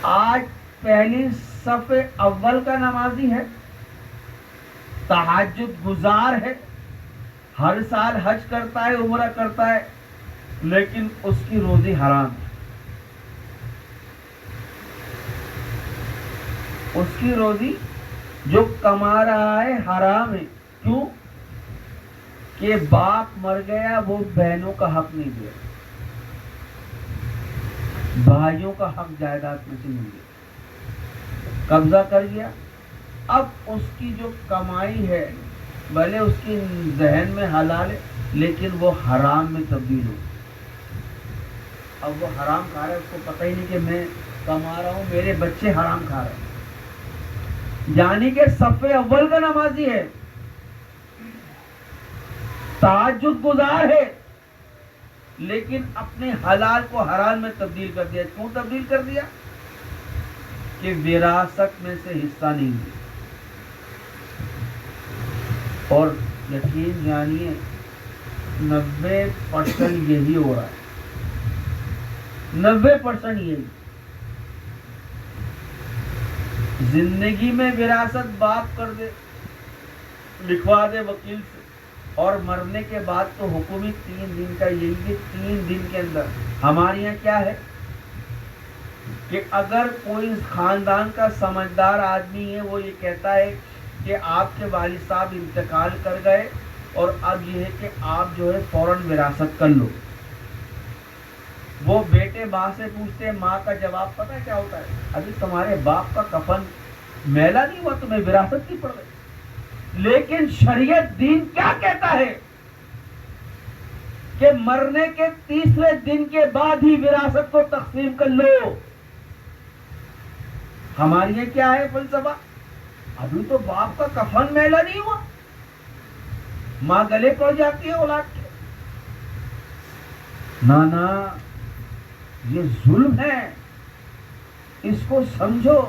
آج پہلی صف اول کا نمازی ہے، تہجد گزار ہے، ہر سال حج کرتا ہے، عمرہ کرتا ہے، لیکن اس کی روزی حرام ہے. اس کی روزی جو کما رہا ہے حرام ہے. کیوں؟ کہ باپ مر گیا، وہ بہنوں کا حق نہیں دیا، بھائیوں کا حق جائیداد میں سے نہیں دیا، قبضہ کر گیا. اب اس کی جو کمائی ہے بھلے اس کی ذہن میں حلال ہے لیکن وہ حرام میں تبدیل ہو. اب وہ حرام کھا رہا ہے، اس کو پتہ ہی نہیں کہ میں کما رہا ہوں، میرے بچے حرام کھا رہے ہیں. یعنی کہ صف اول کا نمازی ہے، تہجد گزار ہے، لیکن اپنے حلال کو حرام میں تبدیل کر دیا. کیوں تبدیل کر دیا؟ کہ وراثت میں سے حصہ نہیں دیا. اور یقین جانیے 90% یہی ہو رہا ہے، 90% یہی. زندگی میں وراثت باپ کر دے، لکھوا دے وکیل سے، اور مرنے کے بعد تو حکم ہی 3 دن کا یہی کہ 3 دن کے اندر. ہمارے یہاں کیا ہے کہ اگر کوئی خاندان کا سمجھدار آدمی ہے وہ یہ کہتا ہے کہ آپ کے والد صاحب انتقال کر گئے اور اب یہ ہے کہ آپ جو ہے فوراً وراثت کر لو. وہ بیٹے ماں سے پوچھتے ہیں، ماں کا جواب پتہ ہے کیا ہوتا ہے؟ ابھی تمہارے باپ کا کفن میلا نہیں ہوا، تمہیں وراثت کی پڑ گئی. لیکن شریعت دین کیا کہتا ہے کہ مرنے کے 30ویں دن کے بعد ہی وراثت کو تقسیم کر لو. ہمارے یہ کیا ہے فلسفہ؟ ابھی تو باپ کا کفن میلا نہیں ہوا، ماں گلے پڑ جاتی ہے اولاد کے. نانا، یہ ظلم ہے، اس کو سمجھو.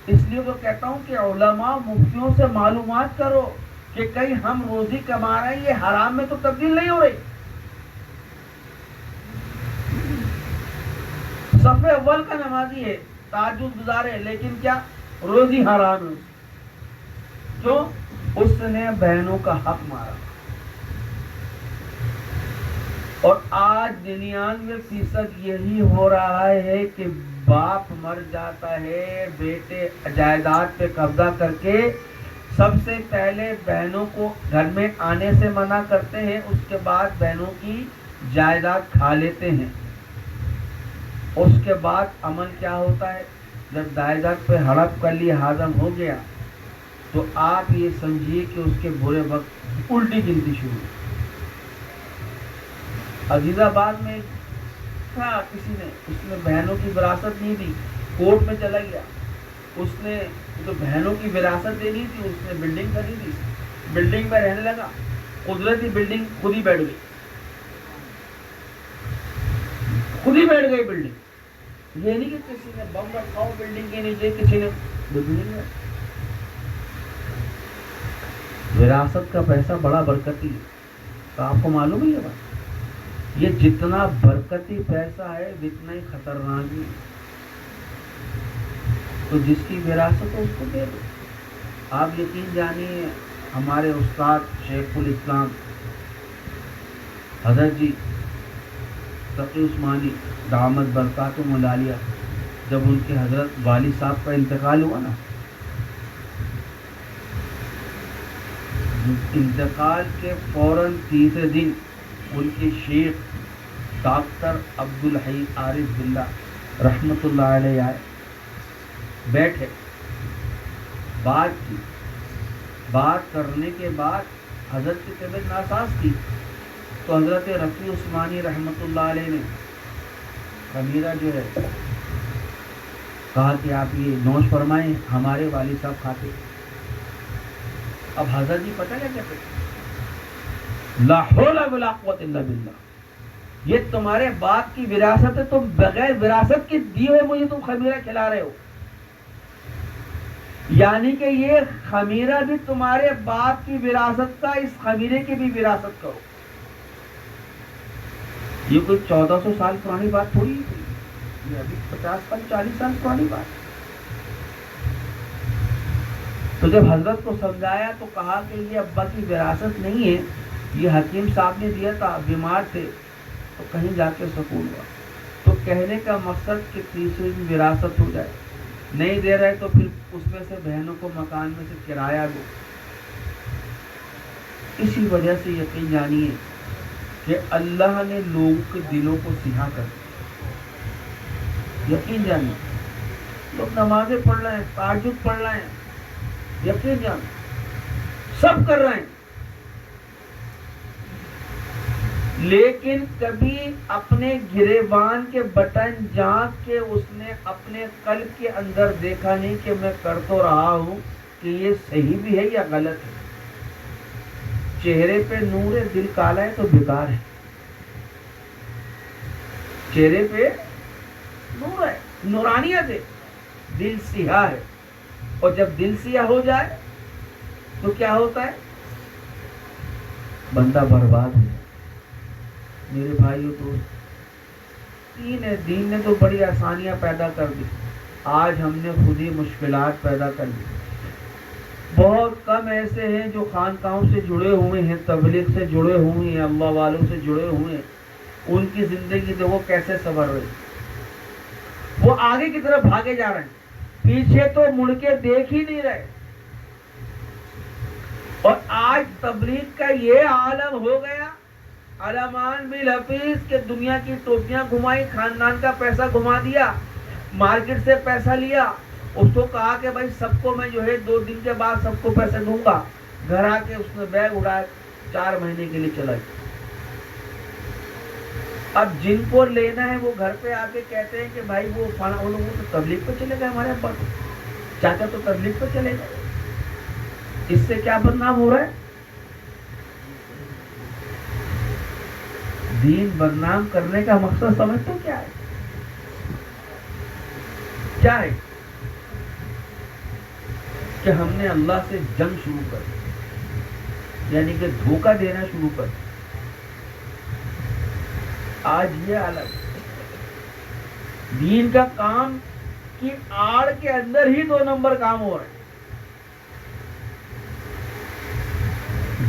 اس لیے تو کہتا ہوں کہ علماء مفتیوں سے معلومات کرو کہ کہیں ہم روزی کما رہے ہیں یہ حرام میں تو تبدیل نہیں ہو رہی. صف اول کا نمازی ہے، تہجد گزار ہے، لیکن کیا روزی حرام ہے. کیوں؟ اس نے بہنوں کا حق مارا. اور آج 99% یہی ہو رہا ہے کہ باپ مر جاتا ہے، بیٹے جائیداد پہ قبضہ کر کے سب سے پہلے بہنوں کو گھر میں آنے سے منع کرتے ہیں، اس کے بعد بہنوں کی جائیداد کھا لیتے ہیں. اس کے بعد عمل کیا ہوتا ہے؟ جب جائیداد پہ ہڑپ کر لی، ہضم ہو گیا، تو آپ یہ سمجھیے کہ اس کے برے وقت الٹی گنتی شروع. عزیز آباد میں تھا کسی نے، اس نے بہنوں کی وراثت نہیں دی، کورٹ میں چلا گیا. اس نے جو بہنوں کی وراثت دینی تھی، اس نے بلڈنگ خریدی، بلڈنگ میں رہنے لگا. قدرتی بلڈنگ خود ہی بیٹھ گئی، خود ہی بیٹھ گئی بلڈنگ. یہ نہیں کہ کسی نے بم رکھا ہو بلڈنگ کے نیچے، کسی نے بلڈنگ میں. وراثت کا پیسہ بڑا برکتی ہے، تو آپ کو معلوم ہے یہ بات. یہ جتنا برکتی پیسہ ہے اتنا ہی خطرناک بھی. تو جس کی وراثت ہے اس کو دے دو. آپ یقین جانیے ہمارے استاد شیخ الاسلام حضرت جی تقی عثمانی دامت برکاتہم العالیہ، جب ان کے حضرت والد صاحب کا انتقال ہوا نا، انتقال کے فوراً 3 دن ان کے شیخ ڈاکٹر عبدالحی عارف باللہ رحمۃ اللہ علیہ آئے، بیٹھے، بات کی. بات کرنے کے بعد حضرت کی طبیعت ناساز تھی، تو حضرت رفیع عثمانی رحمۃ اللہ علیہ نے خمیرہ جو ہے کہا کہ آپ یہ نوش فرمائیں، ہمارے والد صاحب کھاتے. اب حضرت جی پتہ کیا کہتے ہیں؟ لا حول ولا قوت الا باللہ، یہ تمہارے باپ کی وراثت ہے، تم بغیر وراثت کے دیے ہوئے مجھے تم خمیرہ کھلا رہے ہو. یعنی کہ یہ خمیرہ بھی تمہارے باپ کی وراثت کا، اس خمیرے کی بھی وراثت کرو. یہ کوئی 1400 سال پرانی بات تھوڑی ہے، یہ ابھی 50 سال 40 سال پرانی بات. تو جب حضرت کو سمجھایا تو کہا کہ یہ ابا کی وراثت نہیں ہے, یہ حکیم صاحب نے دیا تھا, بیمار تھے تو کہیں جا کے سکون ہوا. تو کہنے کا مقصد کہ تیسری بھی وراثت ہو جائے, نہیں دے رہے تو پھر اس میں سے بہنوں کو مکان میں سے کرایہ دو. اسی وجہ سے یقین جانیے کہ اللہ نے لوگوں کے دلوں کو سیاہ کر دیا. یقین جانیے لوگ نمازیں پڑھ رہے ہیں, تہجد پڑھ رہے ہیں, یقین جان سب کر رہے ہیں, لیکن کبھی اپنے گریبان کے بٹن جھانک کے اس نے اپنے قلب کے اندر دیکھا نہیں کہ میں کر تو رہا ہوں کہ یہ صحیح بھی ہے یا غلط ہے. چہرے پہ نور ہے, دل کالا ہے تو بیکار ہے. چہرے پہ نور ہے, نورانیت ہے, دل سیاہ ہے. اور جب دل سیاہ ہو جائے تو کیا ہوتا ہے؟ بندہ برباد ہو جائے. میرے بھائیوں دوست, دین نے تو بڑی آسانیاں پیدا کر دی, آج ہم نے خود ہی مشکلات پیدا کر دی. بہت کم ایسے ہیں جو خانقاہوں سے جڑے ہوئے ہیں, تبلیغ سے جڑے ہوئے ہیں, اللہ والوں سے جڑے ہوئے ہیں. ان کی زندگی دیکھو کیسے سنور رہی, وہ آگے کی طرف بھاگے جا رہے ہیں, پیچھے تو مڑ کے دیکھ ہی نہیں رہے. اور آج تبلیغ کا یہ عالم ہو گیا, علمان بالحفیظ کہ دنیا کی ٹوپیاں گھمائی, خاندان کا پیسہ گھما دیا, مارکیٹ سے پیسہ لیا, اس کو کہا کہ بھائی سب کو میں جو ہے 2 دن کے بعد سب کو پیسے دوں گا. گھر آ کے اس نے بیگ اڑایا, 4 مہینے کے لیے چلا گیا. اب جن کو لینا ہے وہ گھر پہ آ کے کہتے ہیں کہ بھائی وہ لوگوں تو تبلیغ پہ چلے گئے, ہمارے ابا چاچا تو تبلیغ پہ چلے گئے. اس سے کیا بدنام ہو رہا ہے؟ دین بدنام کرنے کا مقصد سمجھتے کیا ہے؟ کیا ہے کہ ہم نے اللہ سے جنگ شروع کر دی, یعنی کہ دھوکہ دینا شروع کر دی. آج یہ الگ دین کا کام کی آڑ کے اندر ہی 2 نمبر کام ہو رہے ہیں.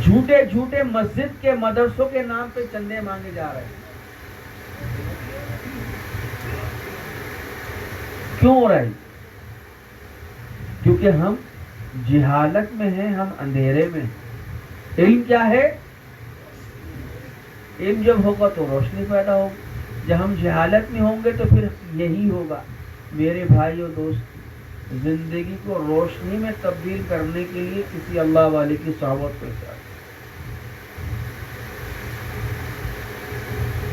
جھوٹے جھوٹے مسجد کے مدرسوں کے نام پہ چندے مانگے جا رہے ہیں. کیوں ہو رہا ہے؟ کیونکہ ہم جہالت میں ہیں, ہم اندھیرے میں ہیں. علم کیا ہے؟ علم جب ہوگا تو روشنی پیدا ہوگی, جب ہم جہالت میں ہوں گے تو پھر یہی ہوگا. میرے بھائی اور دوست, زندگی کو روشنی میں تبدیل کرنے کے لیے کسی اللہ والے کی صحبت کو اختیار.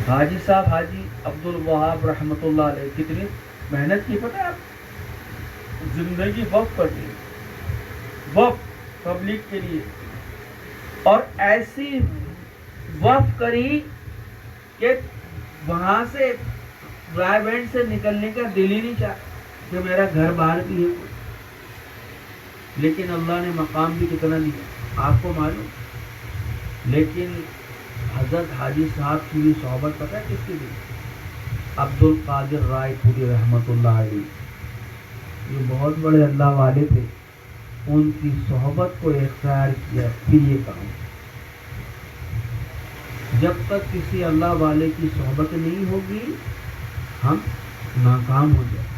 حاجی صاحب حاجی عبد الوہاب رحمۃ اللہ علیہ کتنی محنت کی پتہ ہے آپ؟ زندگی وقف کر دی, وقف تبلیغ کے لیے, اور ایسی وقف کری کہ وہاں سے رائے بینڈ سے نکلنے کا دل ہی نہیں چاہا کہ میرا گھر باہر بھی ہے. لیکن اللہ نے مقام بھی کتنا دیا آپ کو معلوم. لیکن حضرت حاجی صاحب کی بھی صحبت پتہ ہے کس کی دی؟ عبد القادر رائے پوری رحمۃ اللہ علیہ, یہ بہت بڑے اللہ والے تھے, ان کی صحبت کو اختیار کیا. پھر یہ کام, جب تک کسی اللہ والے کی صحبت نہیں ہوگی ہم ناکام ہو جائیں.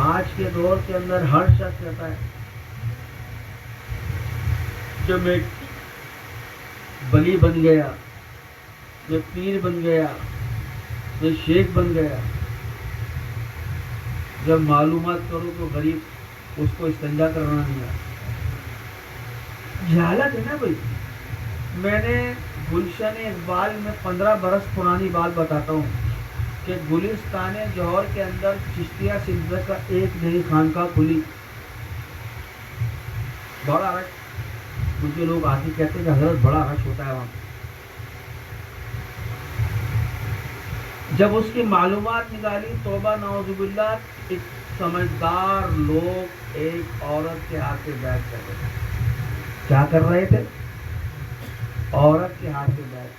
آج کے دور کے اندر ہر شخص کہتا ہے کہ میں ولی بن گیا, میں پیر بن گیا, میں شیخ بن گیا. جب معلومات کرو تو غریب اس کو استنجا کرنا نہیں آتا. جہالت ہے نا بھائی. میں نے گلشن اقبال میں 15 برس پرانی بات بتاتا ہوں کہ گلستان جوہر کے اندر چشتیہ سلسلہ کا ایک نئی خانقاہ کھلی. بڑا رش, مجھے لوگ آتے کہتے ہیں کہ حضرت بڑا رش ہوتا ہے وہاں. جب اس کی معلومات نکالی, توبہ نعوذ باللہ, ایک سمجھدار لوگ ایک عورت کے ہاتھ پہ بیٹھ کر رہے تھے. کیا کر رہے تھے؟ عورت کے ہاتھ پہ بیٹھ کر.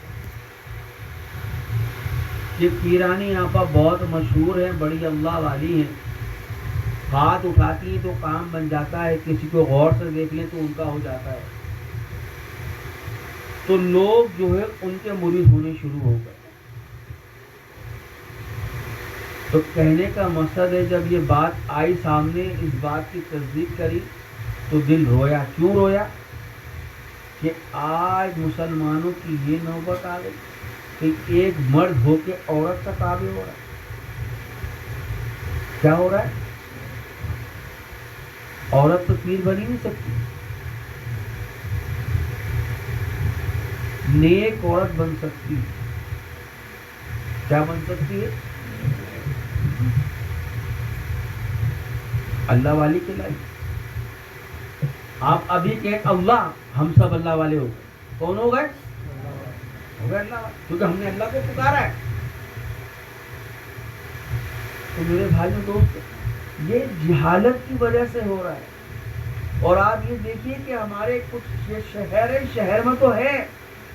کہ پیرانی آپا بہت مشہور ہیں، بڑی اللہ والی ہیں، ہاتھ اٹھاتی ہیں تو کام بن جاتا ہے، کسی کو غور سے دیکھ لیں تو ان کا ہو جاتا ہے، تو لوگ جو ہے ان کے مرید ہونے شروع ہو گئے۔ تو کہنے کا مقصد ہے جب یہ بات آئی سامنے، اس بات کی تصدیق کری تو دل رویا۔ کیوں رویا؟ کہ آج مسلمانوں کی یہ نوبت آ گئی کہ ایک مرد ہو کے عورت کا تابع ہو رہا ہے۔ کیا ہو رہا ہے؟ عورت تو پیر بن ہی نہیں سکتی، نیک عورت بن سکتی۔ کیا بن سکتی ہے؟ اللہ والی کے لائق۔ آپ ابھی کہ اللہ، ہم سب اللہ والے ہو گئے۔ کون ہو گئے؟ ہو گئے اللہ والے، کیونکہ ہم نے اللہ کو پکارا ہے۔ تو میرے بھائیوں دوست، یہ جہالت کی وجہ سے ہو رہا ہے۔ اور آپ یہ دیکھیے کہ ہمارے کچھ یہ شہر میں تو ہے،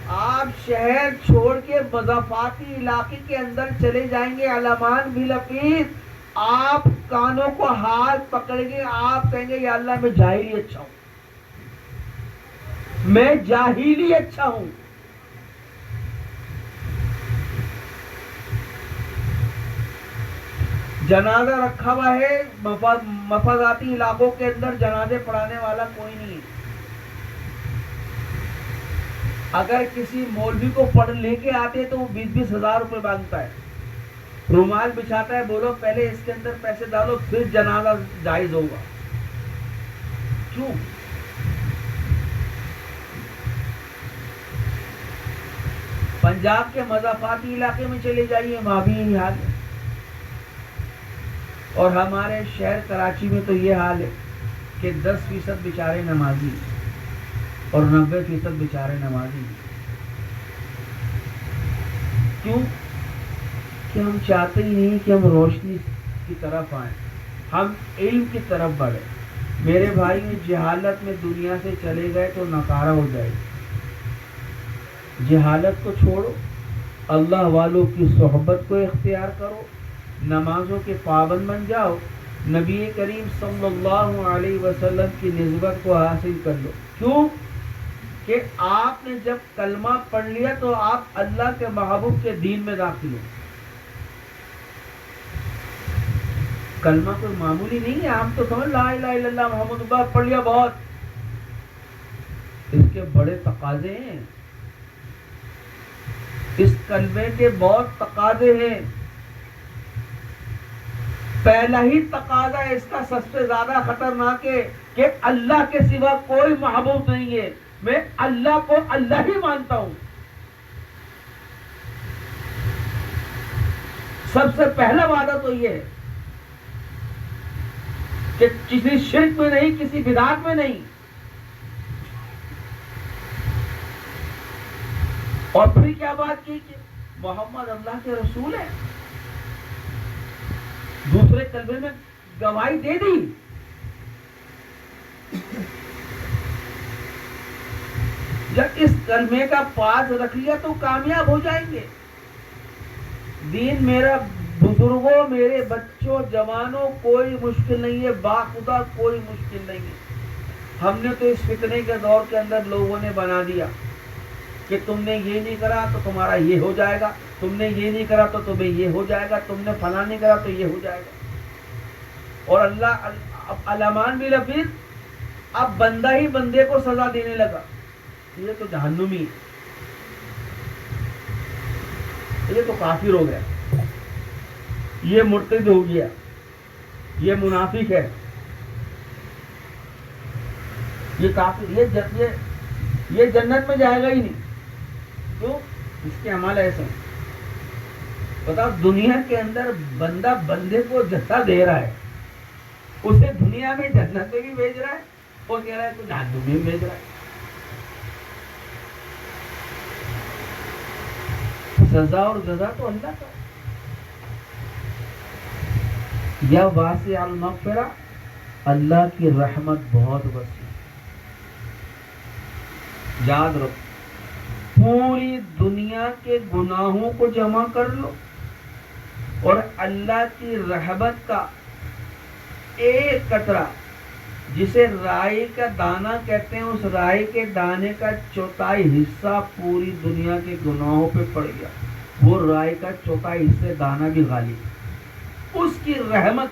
آپ شہر چھوڑ کے مضافاتی علاقے کے اندر چلے جائیں گے، علمان بھی لفیظ، آپ کانوں کو ہاتھ پکڑیں گے، آپ کہیں گے یا اللہ میں جاہل ہی اچھا ہوں، میں جاہل ہی اچھا ہوں۔ جنازہ رکھا ہوا ہے مفازاتی علاقوں کے اندر، جنازے پڑھانے والا کوئی نہیں ہے۔ اگر کسی مولوی کو پڑھ لے کے آتے تو وہ 20-20 ہزار روپے مانگتا ہے، رومال بچھاتا ہے، بولو پہلے اس کے اندر پیسے ڈالو پھر جنازہ جائز ہوگا۔ کیوں؟ پنجاب کے مضافاتی علاقے میں چلے جائیے، وہاں بھی یہی حال ہے، اور ہمارے شہر کراچی میں تو یہ حال ہے کہ 10% بیچارے نمازی اور 90% بیچارے نمازی۔ کیوں؟ کہ ہم چاہتے ہی نہیں کہ ہم روشنی کی طرف آئیں، ہم علم کی طرف بڑھیں۔ میرے بھائی، جہالت میں دنیا سے چلے گئے تو نکارہ ہو جائے گی۔ جہالت کو چھوڑو، اللہ والوں کی صحبت کو اختیار کرو، نمازوں کے پابند بن جاؤ، نبی کریم صلی اللہ علیہ وسلم کی نسبت کو حاصل کر لو۔ کیوں؟ کہ آپ نے جب کلمہ پڑھ لیا تو آپ اللہ کے محبوب کے دین میں داخل ہو۔ کلمہ کوئی معمولی نہیں ہے، ہم تو سمجھ لا الہ الا اللہ محمد رسول اللہ پڑھ لیا بہت، اس کے بڑے تقاضے ہیں، اس کلمے کے بہت تقاضے ہیں۔ پہلا ہی تقاضا اس کا سب سے زیادہ خطرناک ہے کہ اللہ کے سوا کوئی محبوب نہیں ہے، میں اللہ کو اللہ ہی مانتا ہوں۔ سب سے پہلا وعدہ تو یہ ہے کہ کسی شرک میں نہیں، کسی بدعت میں نہیں، اور پھر کیا بات کی کہ محمد اللہ کے رسول ہے، دوسرے کلمے میں گواہی دے دی۔ جب اس کلمے کا پاس رکھ لیا تو کامیاب ہو جائیں گے۔ دین میرا بزرگوں، میرے بچوں، جوانوں، کوئی مشکل نہیں ہے، باخدا کوئی مشکل نہیں ہے۔ ہم نے تو اس فتنے کے دور کے اندر لوگوں نے بنا دیا کہ تم نے یہ نہیں کرا تو تمہارا یہ ہو جائے گا، تم نے یہ نہیں کرا تو تمہیں یہ ہو جائے گا، تم نے فلاں نہیں کرا تو یہ ہو جائے گا۔ اور اللہ علامان بھی لفظ، اب بندہ ہی بندے کو سزا دینے لگا، یہ تو جہنمی ہے، یہ تو کافر ہو گیا، یہ مرتد ہو گیا، یہ منافق ہے، یہ کافر، یہ جنت میں جائے گا ہی نہیں۔ کیوں؟ اس کے عمل ایسے ہیں۔ بتاؤ، دنیا کے اندر بندہ بندے کو جزا دے رہا ہے، اسے دنیا میں جنت میں بھی بھیج رہا ہے، اور کہہ رہا ہے تو جہنم میں بھی بھیج رہا ہے۔ سزا اور جزا تو اللہ کا، یا واسع المغفرہ، اللہ کی رحمت بہت وسیع۔ یاد رکھو، پوری دنیا کے گناہوں کو جمع کر لو، اور اللہ کی رحمت کا ایک قطرہ، جسے رائی کا دانہ کہتے ہیں، اس رائی کے دانے کا چوتھائی حصہ پوری دنیا کے گناہوں پہ پڑ گیا، وہ رائی کا چوتھائی حصہ دانہ بھی غالب، اس کی رحمت۔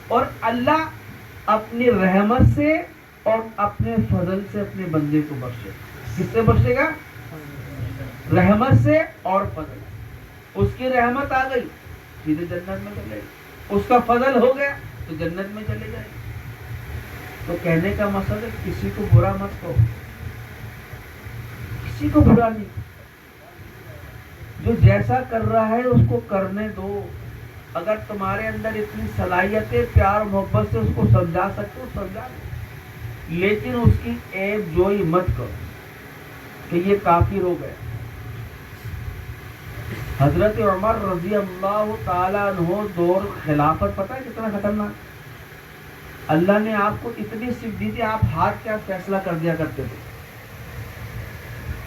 اور اللہ اپنی رحمت سے اور اپنے فضل سے اپنے بندے کو بخشے۔ کس سے بخشے گا؟ رحمت سے اور فضل سے۔ اس کی رحمت آ گئی سیدھے جنت میں چلے گا، اس کا فضل ہو گیا تو جنت میں چلے جائے گا۔ تو کہنے کا مقصد ہے کسی کو برا مت کہو، کسی کو برا نہیں، جو جیسا کر رہا ہے اس کو کرنے دو۔ اگر تمہارے اندر اتنی صلاحیت ہے پیار محبت سے اس کو سمجھا سکتے ہو سمجھا دو، لیکن اس کی عیب جوئی مت کرو کہ یہ کافر ہو گیا۔ حضرت عمر رضی اللہ تعالیٰ عنہ دور خلافت پتہ ہے کتنا خطرناک؟ اللہ نے آپ کو اتنی صفت دی تھی، آپ ہاتھ کیا فیصلہ کر دیا کرتے تھے،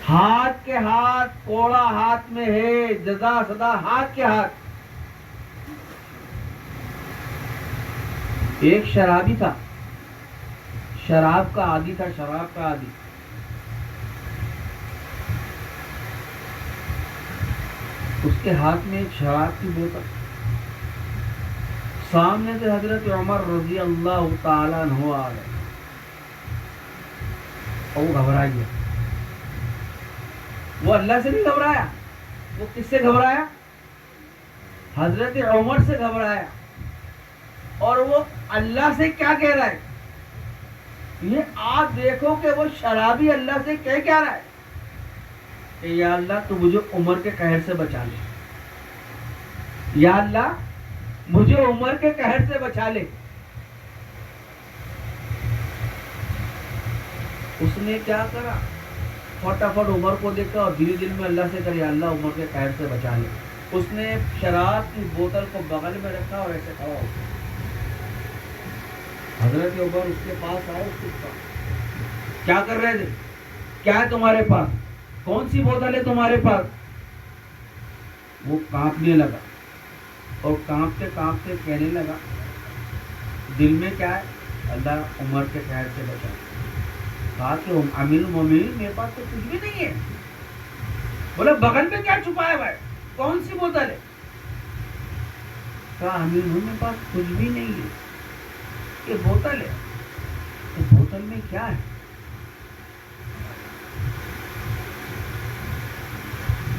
ہاتھ کے ہاتھ، کوڑا ہاتھ میں ہے، جزا سزا ہاتھ کے ہاتھ۔ ایک شرابی تھا، شراب کا عادی تھا، شراب کا عادی، اس کے ہاتھ میں ایک شراب کی بوتل، سامنے سے حضرت عمر رضی اللہ تعالیٰ عنہ آ گئے اور وہ گھبرا گیا۔ وہ اللہ سے نہیں گھبرایا، وہ کس سے گھبرایا؟ حضرت عمر سے گھبرایا۔ اور وہ اللہ سے کیا کہہ رہا ہے؟ یہ آپ دیکھو کہ وہ شرابی اللہ سے کہہ کیا رہا ہے کہ یا اللہ تو مجھے عمر کے قہر سے بچا لے، یا اللہ مجھے عمر کے قہر سے بچا لے۔ اس نے کیا کرا؟ فٹافٹ عمر کو دیکھا اور دل دل میں اللہ سے کہا یا اللہ عمر کے قہر سے بچا لے۔ اس نے شراب کی بوتل کو بغل میں رکھا اور ایسے کھڑا ہو گیا۔ حضرت عمر اس کے پاس آئے، اس کے پاس کیا کر رہے تھے؟ کیا ہے تمہارے پاس؟ کون سی بوتل ہے تمہارے پاس؟ وہ کانپنے لگا اور کانپتے کانپتے کہنے لگا دل میں کیا ہے؟ اللہ عمر کے قہر سے بچا۔ کہا کہ امیر المومنین میرے پاس تو کچھ بھی نہیں ہے۔ بولا بغل میں کیا چھپایا ہوا ہے؟ کون سی بوتل ہے؟ کہا امیر المومنین میرے پاس کچھ بھی نہیں ہے، یہ بوتل ہے۔ تو بوتل میں کیا ہے؟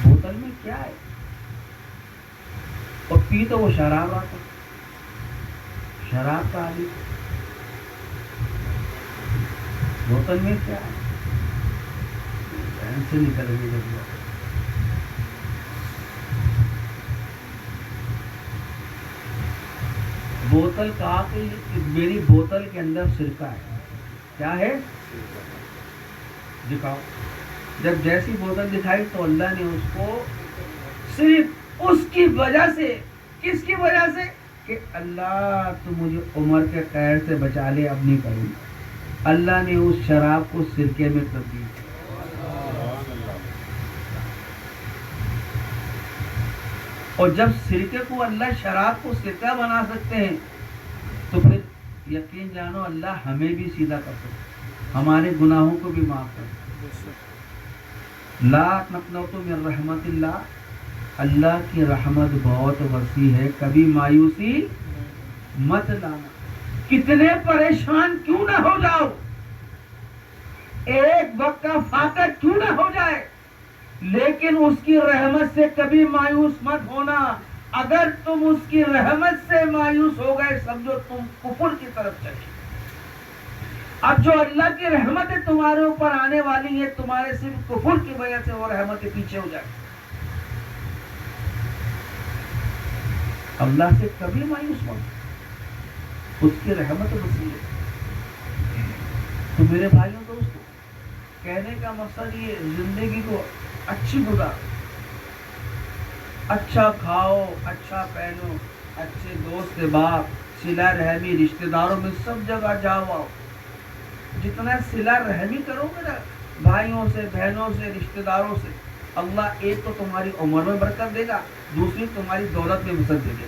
بوتل میں کیا ہے؟ اور پی تو وہ شراب رہا تھا، شراب کا عادی۔ بوتل میں کیا ہے؟ ذہن سے نکل گئی جب بوتل کہا کہ میری بوتل کے اندر سرکہ ہے۔ کیا ہے؟ دکھاؤ۔ جب جیسی بوتل دکھائی تو اللہ نے اس کو صرف اس کی وجہ سے، کس کی وجہ سے؟ کہ اللہ تو مجھے عمر کے قہر سے بچا لے، اب نہیں کروں۔ اللہ نے اس شراب کو سرکے میں تبدیل کیا۔ اور جب سرکے کو اللہ شراب کو سرکہ بنا سکتے ہیں تو پھر یقین جانو اللہ ہمیں بھی سیدھا کر سکتے، ہمارے گناہوں کو بھی معاف کر سکتے۔ لا تقنطوا من رحمت اللہ، اللہ کی رحمت بہت وسیع ہے، کبھی مایوسی مت لانا۔ کتنے پریشان کیوں نہ ہو جاؤ، ایک وقت کا فاقہ کیوں نہ ہو جائے، لیکن اس کی رحمت سے کبھی مایوس مت ہونا۔ اگر تم اس کی رحمت سے مایوس ہو گئے سمجھو تم کفر کی طرف چلے۔ اب جو اللہ کی رحمتیں تمہارے اوپر آنے والی ہے، تمہارے صرف کفر کی وجہ سے وہ رحمتیں پیچھے ہو جائیں۔ اللہ سے کبھی مایوس مت، اس کی رحمت وسیع ہے۔ تو میرے بھائیوں دوستوں، کہنے کا مقصد یہ زندگی کو اچھی گزارو، اچھا کھاؤ، اچھا پہنو، اچھے دوست باپ، صلہ رحمی، رشتہ داروں میں سب جگہ جاؤ آؤ۔ جتنا صلہ رحمی کرو گے نا بھائیوں سے، بہنوں سے، رشتہ داروں سے، اللہ ایک تو تمہاری عمر میں برکت دے گا، دوسری تمہاری دولت میں وسعت دے گا۔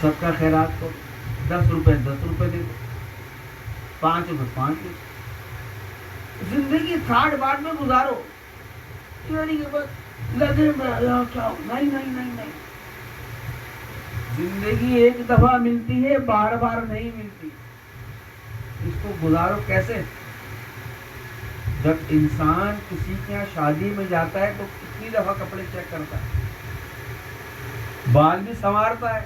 سب کا خیرات کو 10 روپے 10 روپے دے دو، 5 روپے 5 دے دو، زندگی تھاٹ باٹ میں گزارو، لگے کیا نہیں نہیں نہیں نہیں، زندگی ایک دفعہ ملتی ہے، بار بار نہیں ملتی، اس کو گزارو کیسے؟ جب انسان کسی کے یہاں شادی میں جاتا ہے تو کتنی دفعہ کپڑے چیک کرتا ہے، بال بھی سنوارتا ہے،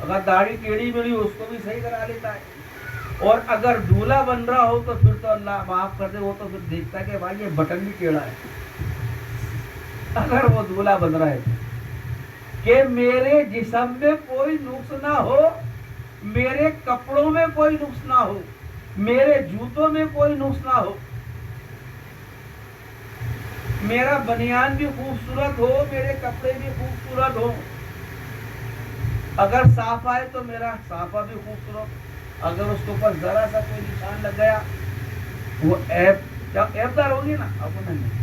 اگر داڑھی ٹیڑھی میڑھی ہو اس کو بھی صحیح کرا لیتا ہے، اور اگر دولہا بن رہا ہو تو پھر تو اللہ معاف کر دے، وہ تو پھر دیکھتا ہے کہ بھائی یہ بٹن بھی ٹیڑھا ہے، اگر وہ دولہا بن رہا ہے کہ میرے جسم میں کوئی نقص نہ ہو، میرے کپڑوں میں کوئی نقص نہ ہو، میرے جوتوں میں کوئی نقص نہ ہو، میرا بنیان بھی خوبصورت ہو، میرے کپڑے بھی خوبصورت ہو، اگر صافہ ہے تو میرا صافہ بھی خوبصورت، اگر اس کے اوپر ذرا سا کوئی نشان لگ گیا وہ عیب دار ہوگی نا، اب نہیں۔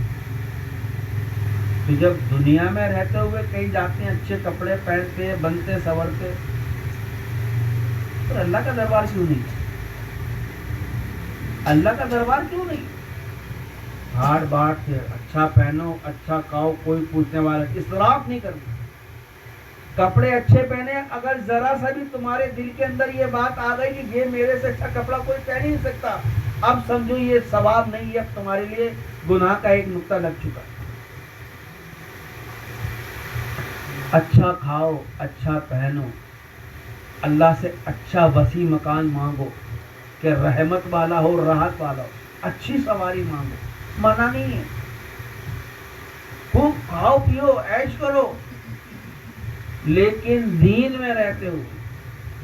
تو جب دنیا میں رہتے ہوئے کہیں جاتے ہیں، اچھے کپڑے پہنتے ہیں، بنتے سنورتے، تو اللہ کا دربار کیوں نہیں؟ اللہ کا دربار کیوں نہیں؟ ہاٹ باٹ سے اچھا پہنو، اچھا کھاؤ، کوئی پوچھنے والا، اسراف نہیں کرنا، کپڑے اچھے پہنے، اگر ذرا سا بھی تمہارے دل کے اندر یہ بات آ گئی کہ یہ میرے سے اچھا کپڑا کوئی پہن ہی نہیں سکتا، اب سمجھو یہ ثواب نہیں ہے، اب تمہارے لیے گناہ کا ایک نقطہ لگ چکا۔ اچھا کھاؤ، اچھا پہنو، اللہ سے اچھا وسیع مکان مانگو کہ رحمت والا ہو، راحت والا ہو، اچھی سواری مانگو، منع نہیں ہے، خوب کھاؤ پیو عیش کرو، لیکن دین میں رہتے ہوئے،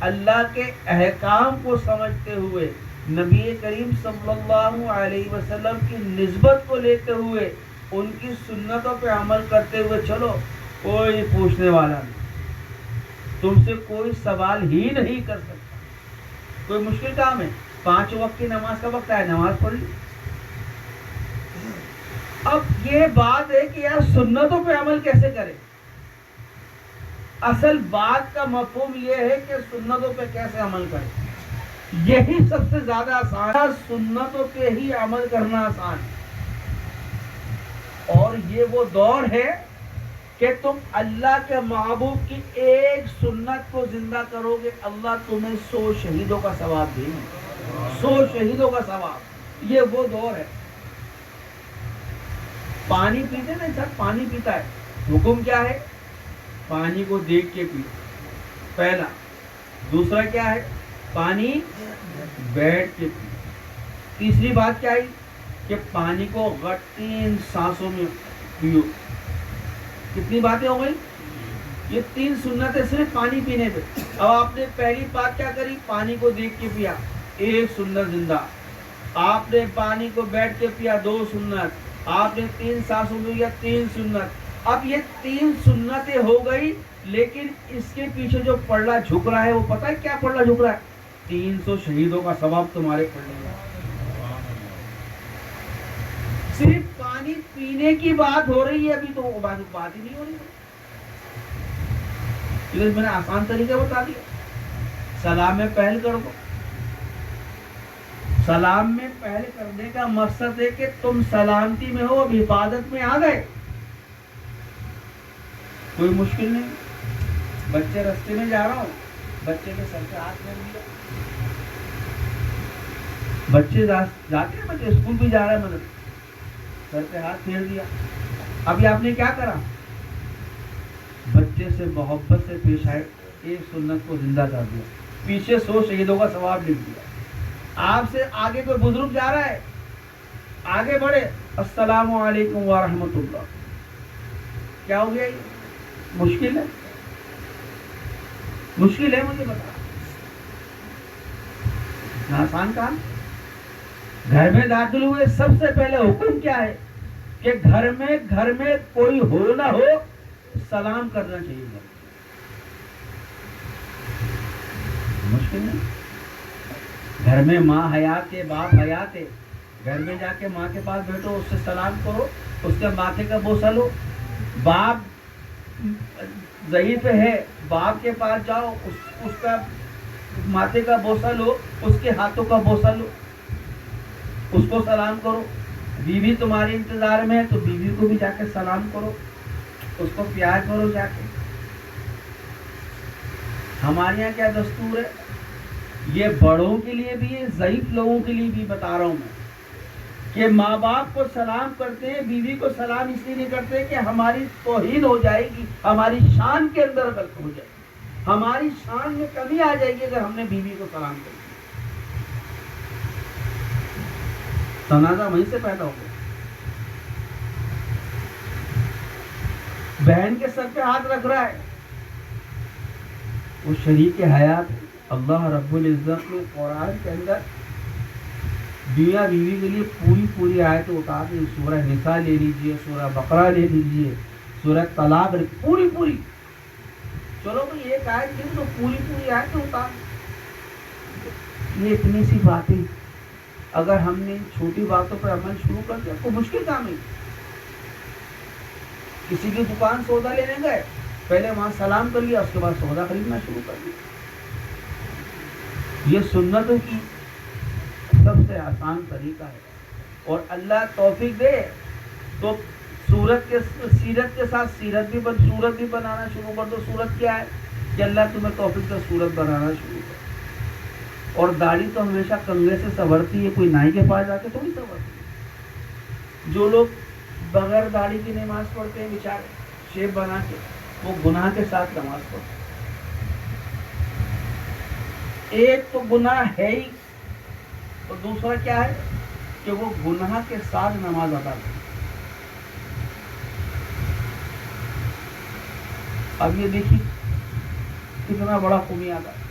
اللہ کے احکام کو سمجھتے ہوئے، نبی کریم صلی اللہ علیہ وسلم کی نسبت کو لیتے ہوئے، ان کی سنتوں پہ عمل کرتے ہوئے چلو، کوئی پوچھنے والا نہیں، تم سے کوئی سوال ہی نہیں کر سکتا، کوئی مشکل کام ہے، 5 وقت کی نماز کا وقت ہے، نماز پڑھ لی۔ اب یہ بات ہے کہ یار سنتوں پہ عمل کیسے کرے، اصل بات کا مفہوم یہ ہے کہ سنتوں پہ کیسے عمل کرے، یہی سب سے زیادہ آسان ہے، سنتوں پہ ہی عمل کرنا آسان ہے، اور یہ وہ دور ہے کہ تم اللہ کے محبوب کی ایک سنت کو زندہ کرو گے، اللہ تمہیں 100 شہیدوں کا ثواب دے گا، 100 شہیدوں کا ثواب، یہ وہ دور ہے۔ پانی پیتے نا انسان، پانی پیتا ہے، حکم کیا ہے؟ پانی کو دیکھ کے پیو، پہلا۔ دوسرا کیا ہے؟ پانی بیٹھ کے پیو۔ تیسری بات کیا ہے کہ پانی کو 3 سانسوں میں پیو۔ کتنی باتیں ہو گئی؟ یہ 3 سنتیں صرف پانی پینے پہ۔ اب آپ نے پہلی بات کیا کری؟ پانی کو دیکھ کے پیا، 1 سنت زندہ۔ آپ نے پانی کو بیٹھ کے پیا، 2 سنت۔ آپ نے 3 سانسوں میں پیا، 3 سنت۔ اب یہ 3 سنتیں ہو گئی، لیکن اس کے پیچھے جو پلڑا جھک رہا ہے وہ پتہ ہے کیا پلڑا جھک رہا ہے؟ 300 شہیدوں کا ثواب تمہارے پڑنے گا۔ صرف پانی پینے کی بات ہو رہی ہے، ابھی تو وہ بات ہی نہیں ہو رہی ہے، میں نے آسان طریقہ بتا دیا۔ سلام میں پہل کر دو۔ سلام میں پہل کرنے کا مقصد ہے کہ تم سلامتی میں ہو، اب حفاظت میں آ گئے، کوئی مشکل نہیں۔ بچے راستے میں جا رہا ہوں، بچے کے سر پہ ہاتھ پھیر دیا، بچے جاتے ہیں، بچے اسکول بھی جا رہے ہیں، مطلب سر پہ ہاتھ پھیر دیا۔ ابھی آپ نے کیا کرا؟ بچے سے محبت سے پیش آئے، 1 سنت کو زندہ کر دیا، پیچھے 100 شہیدوں کا ثواب لکھ دیا۔ آپ سے آگے کوئی بزرگ جا رہا ہے، آگے بڑھے، السلام علیکم ورحمۃ اللہ، کیا ہو گیا؟ یہ مشکل ہے، مشکل ہے، مجھے بتا، آسان کام۔ گھر میں داخل ہوئے سب سے پہلے حکم کیا ہے کہ گھر میں کوئی ہو نہ ہو، سلام کرنا چاہیے۔ مشکل نہیں، گھر میں ماں حیات ہے، باپ حیات ہے، گھر میں جا کے ماں کے پاس بیٹھو، اس سے سلام کرو، اس کے ماتھے کا بوسہ لو۔ باپ ضعیف ہے، باپ کے پاس جاؤ، اس کا ماتھے کا بوسہ لو، اس کے ہاتھوں کا بوسہ لو، اس کو سلام کرو۔ بیوی تمہاری انتظار میں ہے تو بیوی کو بھی جا کے سلام کرو، اس کو پیار کرو جا کے۔ ہمارے یہاں کیا دستور ہے، یہ بڑوں کے لیے بھی ہے، ضعیف لوگوں کے لیے بھی بتا رہا ہوں میں، کہ ماں باپ کو سلام کرتے ہیں، بیوی کو سلام اس لیے نہیں کرتے کہ ہماری توہین ہو جائے گی، ہماری شان کے اندر غلط ہو جائے گی، ہماری شان میں کمی آ جائے گی اگر ہم نے بیوی کو سلام کر دیا۔ تنازع وہیں سے پیدا ہو گیا۔ بہن کے سر پہ ہاتھ رکھ رہا ہے، وہ شریک حیات ہے۔ اللہ رب العزت نے قرآن کے اندر میاں بیوی کے لیے پوری آیتیں اتار دی۔ سورہ نساء لے لیجئے، سورہ بقرہ لے لیجئے، سورہ طلاق، پوری چلو بھئی ایک آیت کی تو پوری آیتیں اتار دی۔ یہ اتنی سی باتیں اگر ہم نے چھوٹی باتوں پر عمل شروع کر دیا تو مشکل کام ہے۔ کسی کی دکان سودا لینے گئے، پہلے وہاں سلام کر لیا، اس کے بعد سودا خریدنا شروع کر دیا۔ یہ سنتوں کی سب سے آسان طریقہ ہے، اور اللہ توفیق دے تو سیرت کے ساتھ سیرت بھی بنانا شروع کر دو۔ سورت کیا ہے کہ اللہ تمہیں توفیق دے سورت بنانا شروع کر۔ اور داڑھی تو ہمیشہ کنگھے سے سنورتی ہے، کوئی نائی کے پاس جا کے تھوڑی سنورتی۔ جو لوگ بغیر داڑھی کی نماز پڑھتے ہیں بیچارے شیپ بنا کے، وہ گناہ کے ساتھ نماز پڑھتے ہیں۔ ایک تو گناہ ہے ہی، اور دوسرا کیا ہے کہ وہ گناہ کے ساتھ نماز ادا کرتے۔ اب یہ دیکھیے کتنا بڑا خمیازہ ہے۔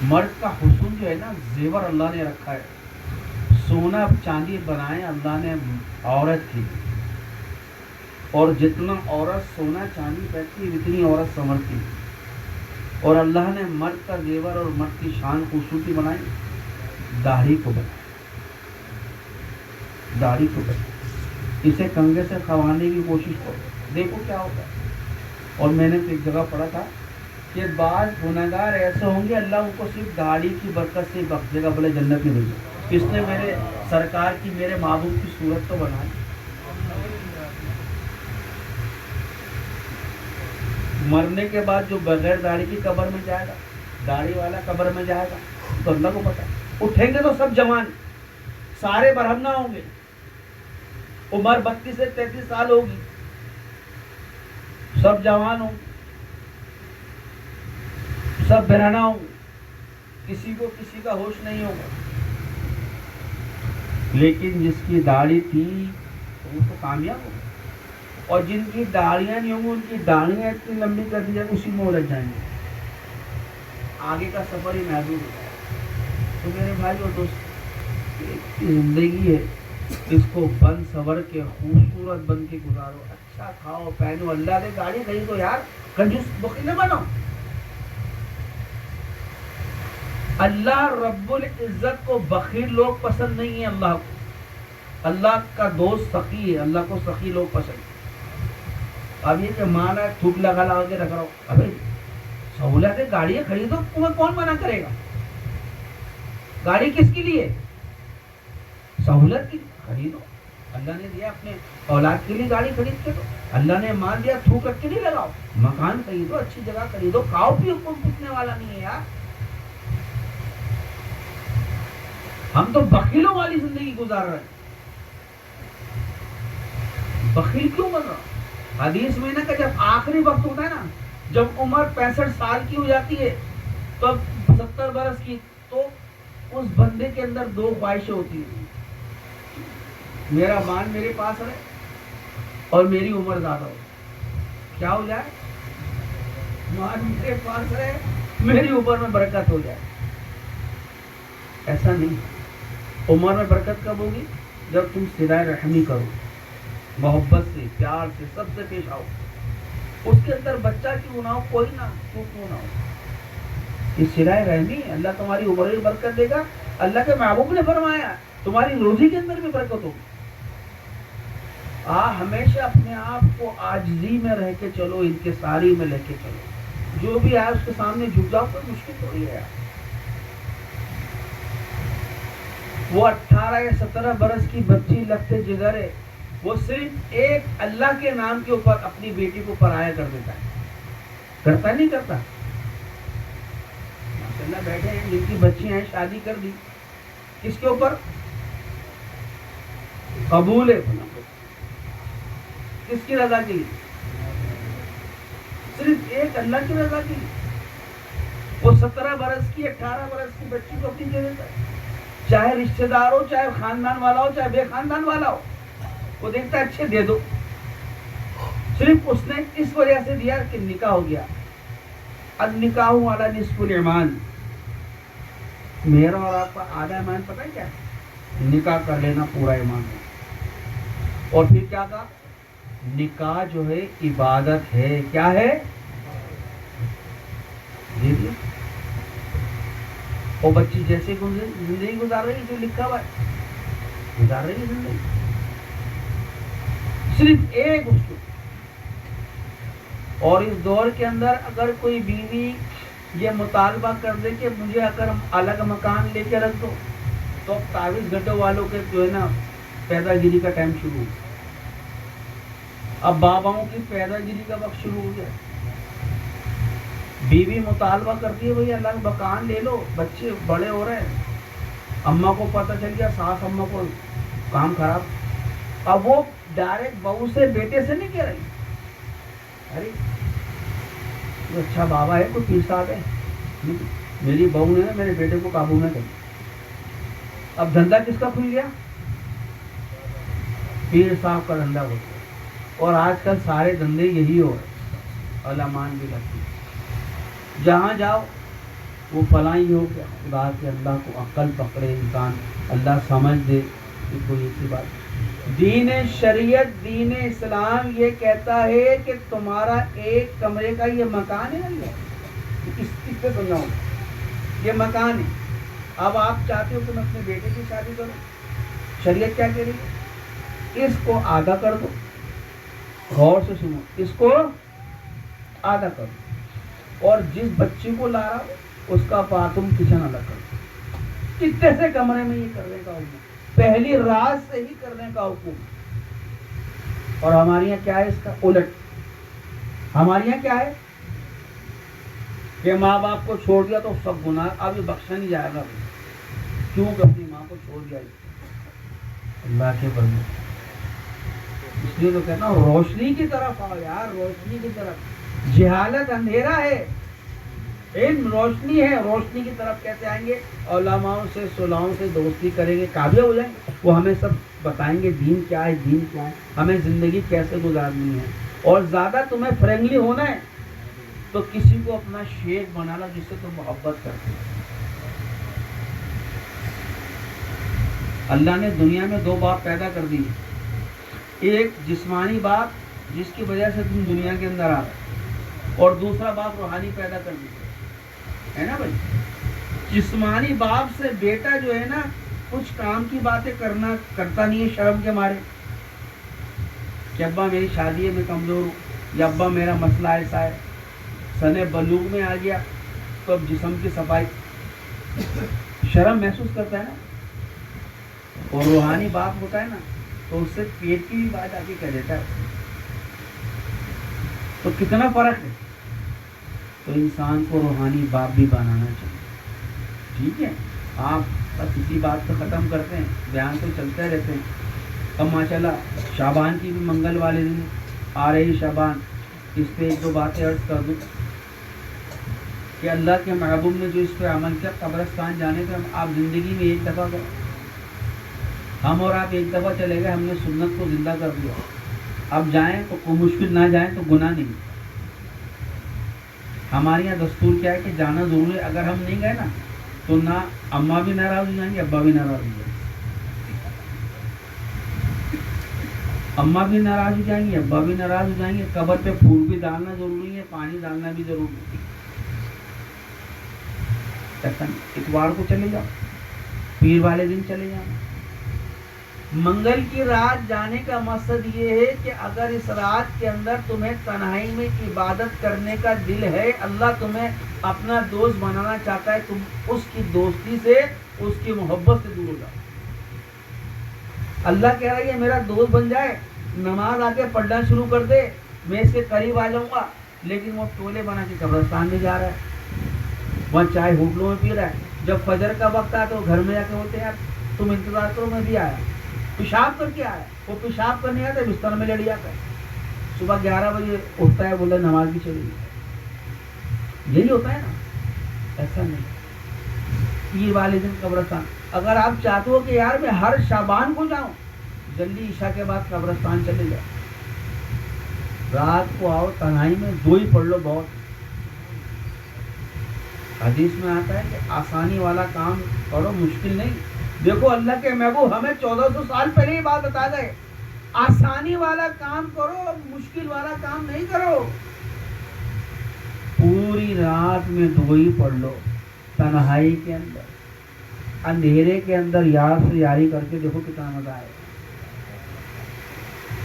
مرد کا حسن جو ہے نا، زیور اللہ نے رکھا ہے، سونا چاندی بنائے اللہ نے عورت کی، اور جتنا عورت سونا چاندی پہنتی ہے اتنی عورت سنورتی ہے۔ اور اللہ نے مرد کا زیور اور مرد کی شان خوبصورتی بنائی، داڑھی کو بنائی، اسے کنگھے سے کھوانے کی کوشش کرو، دیکھو کیا ہوتا ہے۔ اور میں نے ایک جگہ پڑھا تھا کہ بعض گنہگار ایسے ہوں گے اللہ ان کو صرف داڑھی کی برکت سے بخشے گا، بولے جنت میں بھیجے۔ اس نے میرے سرکار کی، میرے محبوب کی صورت تو بنائی۔ مرنے کے بعد جو بغیر داڑھی کی قبر میں جائے گا، داڑھی والا قبر میں جائے گا، تو اللہ کو پتا۔ اٹھیں گے تو سب جوان، سارے برہمنا ہوں گے، عمر 32 سے 33 سال ہوگی، سب جوان ہوں، سب برہنہ ہوں، کسی کو کسی کا ہوش نہیں ہوگا۔ لیکن جس کی داڑھی تھی وہ تو کامیاب ہوگا، اور جن کی داڑیاں نہیں ہوں گی ان کی داڑیاں اتنی لمبی کر دی جائیں گی اسی میں الجھ جائیں گے، آگے کا سفر ہی محدود ہو جائے گا۔ تو میرے بھائی اور دوست، زندگی ہے، اس کو بن سور کے خوبصورت بن کے گزارو، اچھا کھاؤ پہنو، اللہ نے گاڑی خریدو یار، کنجوس بخیل نہ بنو۔ اللہ رب العزت کو بخیل لوگ پسند نہیں ہیں، اللہ کو، اللہ کا دوست سخی ہے، اللہ کو سخی لوگ پسند ہیں۔ اب یہ کہ مانا تھوک لگا کے رکھ رہا ہو، ابھی سہولت ہے، گاڑیاں خریدو، تمہیں کون منع کرے گا؟ گاڑی کس کے لیے؟ سہولت کی خریدو، اللہ نے دیا اپنے اولاد کے لیے گاڑی خرید کے دو، اللہ نے مال دیا، تھوک رکھ کے نہیں لگاؤ، مکان خریدو، اچھی جگہ خریدو، کھاؤ پیو، کوئی پوچھنے والا نہیں ہے یار۔ ہم تو بخیلوں والی زندگی گزار رہے ہیں۔ بخیل کیوں بن رہا؟ حدیث میں نا کہ جب آخری وقت ہوتا ہے نا، جب عمر 65 سال کی ہو جاتی ہے، تو اب 70 برس کی، تو اس بندے کے اندر دو خواہشیں ہوتی ہیں، میرا مال میرے پاس رہے اور میری عمر زیادہ ہو۔ کیا ہو جائے؟ مال میرے پاس رہے، میری عمر میں برکت ہو جائے۔ ایسا نہیں، عمر میں برکت کب ہوگی؟ جب تم صلہ رحمی کرو، محبت سے، پیار سے، سب سے پیش آؤ۔ اس کے اندر بچہ کیوں نہ ہو، کوئی نہ کیوں نہ ہو، یہ صلہ رحمی ہے. اللہ تمہاری عمر میں برکت دے گا. اللہ کے محبوب نے فرمایا تمہاری روزی کے اندر بھی برکت ہوگی. ہمیشہ اپنے آپ کو عاجزی میں رہ کے چلو, انکساری میں لے کے چلو. جو بھی آئے اس کے سامنے جھک جاؤ, کوئی مشکل تھوڑی ہے. وہ 18 یا 17 برس کی بچی لگتے جگر ہے, وہ صرف ایک اللہ کے نام کے اوپر اپنی بیٹی کو پرایا کر دیتا ہے. کرتا نہیں کرتا؟ ماشاءاللہ بیٹھے ہیں جن کی بچیاں ہیں, شادی کر دی, کس کے اوپر؟ قبول ہے. کس کی رضا کے لیے؟ صرف ایک اللہ کی رضا کے لیے. وہ 17 برس کی 18 برس کی بچی کو اپنی دے دیتا ہے, چاہے رشتہ دار ہو, چاہے خاندان والا ہو, چاہے بے خاندان والا ہو. وہ دیکھتا ہے اچھے دے دو. صرف اس نے اس وجہ سے دیا کہ نکاح ہو گیا. النکاح علی نصف الایمان. میرا اور آپ کا آدھا ایمان پتہ ہے کیا ہے؟ نکاح کر لینا پورا ایمان ہے. اور پھر کیا کہا؟ نکاح جو ہے عبادت ہے. کیا ہے؟ وہ بچی جیسے زندگی گزار رہی ہے, جو لکھا ہوا ہے گزار رہی ہے زندگی. صرف ایک اس کو. اور اس دور کے اندر اگر کوئی بیوی یہ مطالبہ کر دے کہ مجھے اگر الگ مکان لے کے رکھ دو, تو 24 گھنٹوں والوں کے جو ہے نا پیدا گیری کا ٹائم شروع ہو. اب باباؤں کی پیدا گیری کا وقت شروع ہو گیا. بیوی مطالبہ کرتی ہے بھئی الگ مکان لے لو, بچے بڑے ہو رہے ہیں. اماں کو پتہ چل گیا, ساس اماں کو کام خراب. اب وہ ڈائریکٹ بہو سے بیٹے سے نہیں کہہ رہی ارے تو اچھا بابا ہے, کوئی پیر صاحب ہے, میری بہو نے میرے بیٹے کو قابو میں کر. اب دھندا کس کا کھل گیا؟ پیر صاحب کا دھندا ہو گیا. اور آج کل سارے دھندے یہی ہو رہے, علمان بھی لگتی. جہاں جاؤ وہ فلاں ہی ہو گیا. خدا کے اللہ کو عقل پکڑے انسان, اللہ سمجھ دے کہ کوئی ایسی بات. دین شریعت, دین اسلام یہ کہتا ہے کہ تمہارا ایک کمرے کا یہ مکان ہے نا, اس پہ سمجھاؤں, یہ مکان ہے. اب آپ چاہتے ہو کہ میں اپنے بیٹے کی شادی کروں, شریعت کیا کہہ رہی ہے؟ اس کو آدھا کر دو. غور سے سنو, اس کو آدھا کر دو, اور جس بچی کو لا رہا ہو اس کا باتھ روم کچن الگ کر دو. کتنے سے کمرے میں یہ کرنے کا حکم, پہلی رات سے ہی کرنے کا حکم. اور ہمارے یہاں کیا ہے اس کا الٹ. ہمارے یہاں کیا ہے کہ ماں باپ کو چھوڑ دیا تو سب گناہ, اب یہ بخشا نہیں جائے گا. کیوں کہ اپنی ماں کو چھوڑ دیا اللہ کے بندے. اس لیے تو کہتا ہوں روشنی کی طرف آؤ یار, روشنی کی طرف. جہالت اندھیرا ہے, علم روشنی ہے. روشنی کی طرف کیسے آئیں گے؟ علماؤں سے, صلحوں سے دوستی کریں گے, قابل ہو جائیں گے. وہ ہمیں سب بتائیں گے دین کیا ہے, دین کیا ہے, ہمیں زندگی کیسے گزارنی ہے. اور زیادہ تمہیں فرینڈلی ہونا ہے تو کسی کو اپنا شیخ بنانا جس سے تم محبت کرتے ہو. اللہ نے دنیا میں 2 باپ پیدا کر دیے. ایک جسمانی باپ جس کی وجہ سے تم دنیا کے اندر آ رہے, اور دوسرا باپ روحانی پیدا کر دیا ہے نا بھائی. جسمانی باپ سے بیٹا جو ہے نا کچھ کام کی باتیں کرتا نہیں ہے شرم کے مارے, کہ ابا میری شادی ہے میں کمزور ہوں, یا ابا میرا مسئلہ ایسا ہے. سن بلوغ میں آ گیا تو اب جسم کی صفائی شرم محسوس کرتا ہے نا. اور روحانی باپ ہوتا ہے نا تو اس سے پیٹ کی بھی بات آ کے کہہ دیتا ہے. تو کتنا فرق ہے. تو انسان کو روحانی باپ بھی بنانا چاہیے. ٹھیک ہے, آپ بس اسی بات کو ختم کرتے ہیں, بیان تو چلتے رہتے ہیں. اب ماشاءاللہ شعبان کی بھی منگل والے دن آ رہی شعبان, اس پہ 1-2 باتیں عرض کر دوں کہ اللہ کے محبوب نے جو اس پہ عمل کیا, قبرستان جانے کا آپ زندگی میں 1 دفعہ کریں. ہم اور آپ 1 دفعہ چلے گئے, ہم نے سنت کو زندہ کر دیا. اب جائیں تو کوئی مشکل, نہ جائیں تو گناہ نہیں. ہمارے یہاں دستور کیا ہے کہ جانا ضرور ہے. اگر ہم نہیں گئے نا تو نہ اماں بھی ناراض ہو جائیں گے, ابا بھی ناراض ہو جائیں گے. اماں بھی ناراض ہو جائیں گے, ابا بھی ناراض ہو جائیں گے. قبر پہ پھول بھی ڈالنا ضروری ہے, پانی ڈالنا بھی ضروری ہے. ایسا نہیں، اتوار کو چلے جاؤ، پیر والے دن چلے جاؤ۔ منگل کی رات جانے کا مقصد یہ ہے کہ اگر اس رات کے اندر تمہیں تنہائی میں عبادت کرنے کا دل ہے، اللہ تمہیں اپنا دوست بنانا چاہتا ہے، تم اس کی دوستی سے، اس کی محبت سے دور ہو جاؤ۔ اللہ کہہ رہا ہے کہ میرا دوست بن جائے، نماز آ کے پڑھنا شروع کر دے، میں اس کے قریب آ جاؤں گا، لیکن وہ ٹولے بنا کے قبرستان میں جا رہا ہے، وہاں چائے ہوٹلوں میں پی رہا ہے، جب فجر کا وقت آیا تو گھر میں جا کے بولتے ہیں یار تم انتظار کرو میں بھی آیا، پیشاب کر کے آیا، وہ پیشاب کرنے آتا ہے بستر میں لیٹ جاتا ہے، صبح 11 بجے اٹھتا ہے، بولتا ہے نماز بھی چلی گئی۔ یہی ہوتا ہے نا، ایسا نہیں۔ پیر والے دن قبرستان، اگر آپ چاہتے ہو کہ یار میں ہر شعبان کو جاؤں، جلدی عشاء کے بعد قبرستان چلے جاؤ، رات کو آؤ، تنہائی میں 2 ہی پڑھ لو، بہت۔ حدیث میں آتا ہے کہ آسانی والا کام کرو، مشکل نہیں۔ دیکھو اللہ کے محبوب ہمیں 1400 سال پہلے یہ بات بتا گئے، آسانی والا کام کرو، مشکل والا کام نہیں کرو۔ پوری رات میں 2 ہی پڑھ لو، تنہائی کے اندر، اندھیرے کے اندر یار سے یاری کر کے دیکھو کتنا مزہ آئے،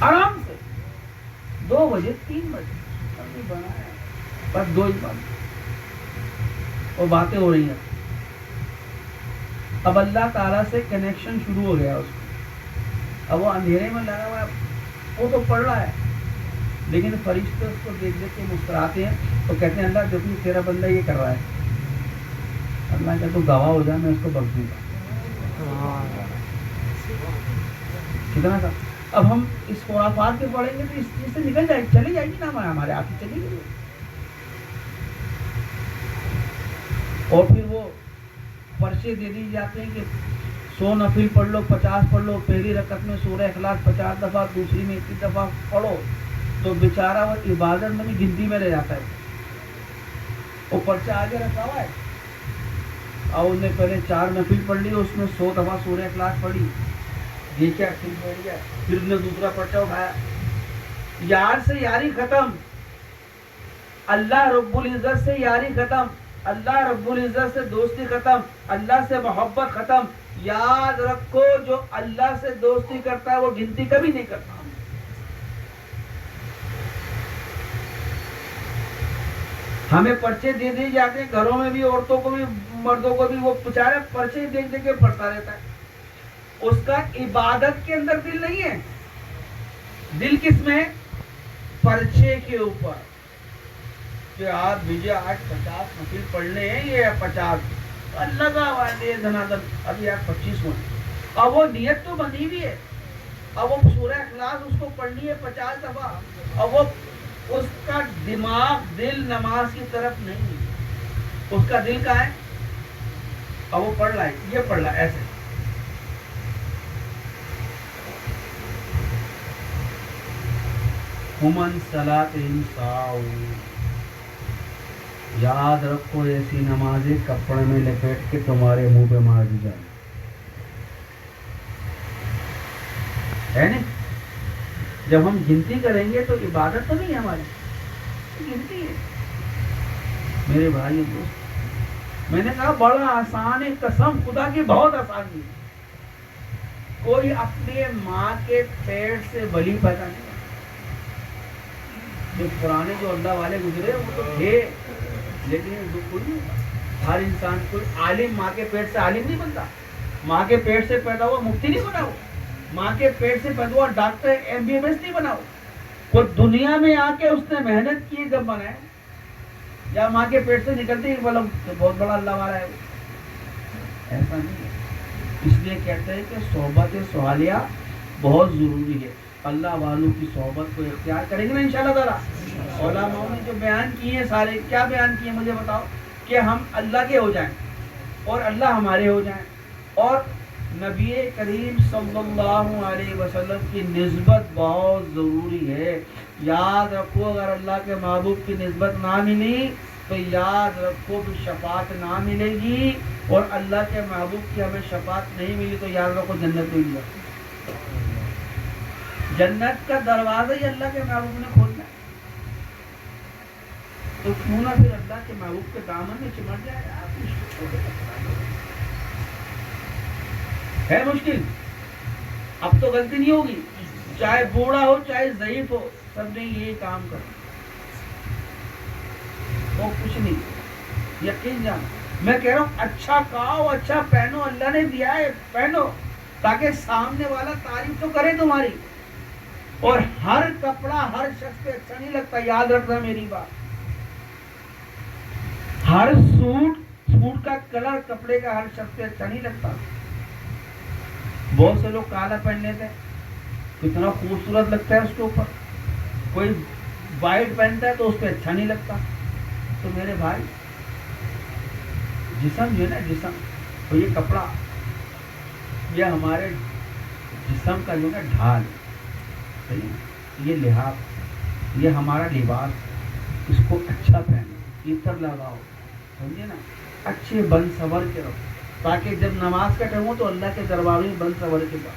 آرام سے 2 بجے 3 بجے ابھی بنا ہے، بس 2 ہی پڑھ، اور باتیں ہو رہی ہیں۔ اب اللہ تعالیٰ سے کنیکشن شروع ہو گیا اس کو، اب وہ اندھیرے میں لگا ہوا ہے، وہ تو پڑھ رہا ہے، لیکن فرشتے اس کو دیکھ دیکھ کے مسکراتے ہیں، تو کہتے ہیں اللہ دیکھو تیرا بندہ یہ کر رہا ہے، اللہ کہ تو گواہ ہو جائے میں اس کو بخش دوں گا۔ کتنا تھا؟ اب ہم اس خرافات کے پڑھیں گے تو اس چیز سے نکل جائے گی، چلی جائے گی نا، ہمارے ہاتھ میں چلی گئی۔ اور پھر وہ پرچے دے دی جاتے ہیں کہ 100 نفل پڑھ لو، 50 پڑھ لو، پہلی رکعت میں سورہ اخلاص 50 دفعہ، دوسری میں 21 دفعہ پڑھو، تو بیچارہ وہ عبادت میں بھی گنتی میں رہ جاتا ہے۔ وہ پرچہ آگے رکھا ہوا ہے اور انہیں پہلے 4 نفل پڑھ لی، اس میں 100 دفعہ سورہ اخلاص پڑھی، یہ کیا پھر بیٹھ گیا، پھر نے دوسرا پرچہ اٹھایا، یار سے یاری ختم، اللہ رب العزت سے یاری ختم، اللہ رب العزت سے دوستی ختم، اللہ سے محبت ختم۔ یاد رکھو جو اللہ سے دوستی کرتا ہے وہ گنتی کبھی نہیں کرتا۔ ہمیں پرچے دے دیے جاتے ہیں گھروں میں بھی، عورتوں کو بھی، مردوں کو بھی، وہ بیچارے پرچے دیکھ دیکھ کے پڑھتا رہتا ہے، اس کا عبادت کے اندر دل نہیں ہے، دل کس میں ہے؟ پرچے کے اوپر، کہ آپ مجھے آج 50 نفل پڑھنے ہیں، یہ 50 لگا ہوا ہے دھنادن، ابھی آپ 25 ہوئے، اب وہ نیت تو بنی ہوئی ہے، اب وہ سورہ اخلاص اس کو پڑھنی ہے 50 دفعہ، اب وہ اس کا دماغ، دل نماز کی طرف نہیں ہے، اس کا دل کہاں ہے؟ اب وہ پڑھ رہا ہے، یہ پڑھ رہا ہے ایسے۔ ہمن صلاۃ انساؤ، یاد رکھو ایسی نمازیں کپڑے میں لپیٹ کے تمہارے منہ پہ مار دی جائیں، ہے نا؟ جب ہم گنتی کریں گے تو عبادت تو نہیں ہے ہماری، گنتی ہے۔ میرے بھائی دوست، میں نے کہا بڑا آسان ہے، قسم خدا کی بہت آسان ہے۔ کوئی اپنے ماں کے پیٹ سے ولی پیدا نہیں کرتا۔ جو پرانے جو اللہ والے گزرے وہ تو تھے، لیکن کوئی نہیں، ہر انسان کوئی عالم ماں کے پیٹ سے عالم نہیں بنتا، ماں کے پیٹ سے پیدا ہوا مفتی نہیں بنا، ماں کے پیٹ سے پیدا ہوا ڈاکٹر MBBS نہیں بنا، وہ دنیا میں آ کے اس نے محنت کی جب بنا ہے، یا ماں کے پیٹ سے نکلتے ہی بولو بہت بڑا اللہ والا ہے، ایسا نہیں ہے۔ اس لیے کہتے ہیں کہ صحبت صالحہ بہت ضروری ہے، اللہ والوں کی صحبت کو اختیار کریں گے نا انشاءاللہ تعالیٰ۔ علماء نے جو بیان کیے ہیں سارے، کیا بیان کیے مجھے بتاؤ، کہ ہم اللہ کے ہو جائیں اور اللہ ہمارے ہو جائیں، اور نبی کریم صلی اللہ علیہ وسلم کی نسبت بہت ضروری ہے۔ یاد رکھو اگر اللہ کے محبوب کی نسبت نہ ملی تو یاد رکھو کہ شفاعت نہ ملے گی، اور اللہ کے محبوب کی ہمیں شفاعت نہیں ملی تو یاد رکھو جنت نہیں ملے۔ جنت کا دروازہ ہی اللہ کے محبوب نے کھولنا ہے، تو کیوں نہ پھر اللہ کے محبوب کے دامن میں چمٹ جائے آپ۔ ہے مشکل. اب تو غلطی نہیں ہوگی, چاہے بوڑھا ہو چاہے ضعیف ہو, سب نے یہ کام کرنا. وہ کچھ نہیں, یقین جان. میں کہہ رہا ہوں اچھا کھاؤ اچھا پہنو, اللہ نے دیا ہے پہنو, تاکہ سامنے والا تعریف تو کرے تمہاری. اور ہر کپڑا ہر شخص پہ اچھا نہیں لگتا, یاد رکھنا میری بات. ہر سوٹ کا کلر کپڑے کا ہر شخص پہ اچھا نہیں لگتا. بہت سے لوگ کالا پہن لیتے ہیں, کتنا خوبصورت لگتا ہے اس کے اوپر. کوئی وائٹ پہنتا ہے تو اس پہ اچھا نہیں لگتا. تو میرے بھائی, جسم جو ہے نا جسم, تو یہ کپڑا یہ ہمارے جسم کا جو ہے ڈھال, یہ لحاظ, یہ ہمارا لباس. اس کو اچھا پہنو, عطر لگاؤ, سمجھے نا, اچھے بن سور کے رہو, تاکہ جب نماز کا ٹائم ہو تو اللہ کے دربار میں بن سور کے جاؤ,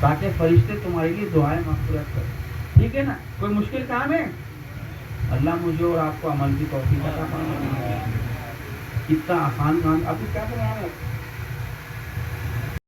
تاکہ فرشتے تمہارے لیے دعائیں مغفرت کریں. ٹھیک ہے نا. کوئی مشکل کام ہے؟ اللہ مجھے اور آپ کو عمل کی توفیق عطا فرمائے. اتنا آسان کام. آپ کو کیا کرنا ہے؟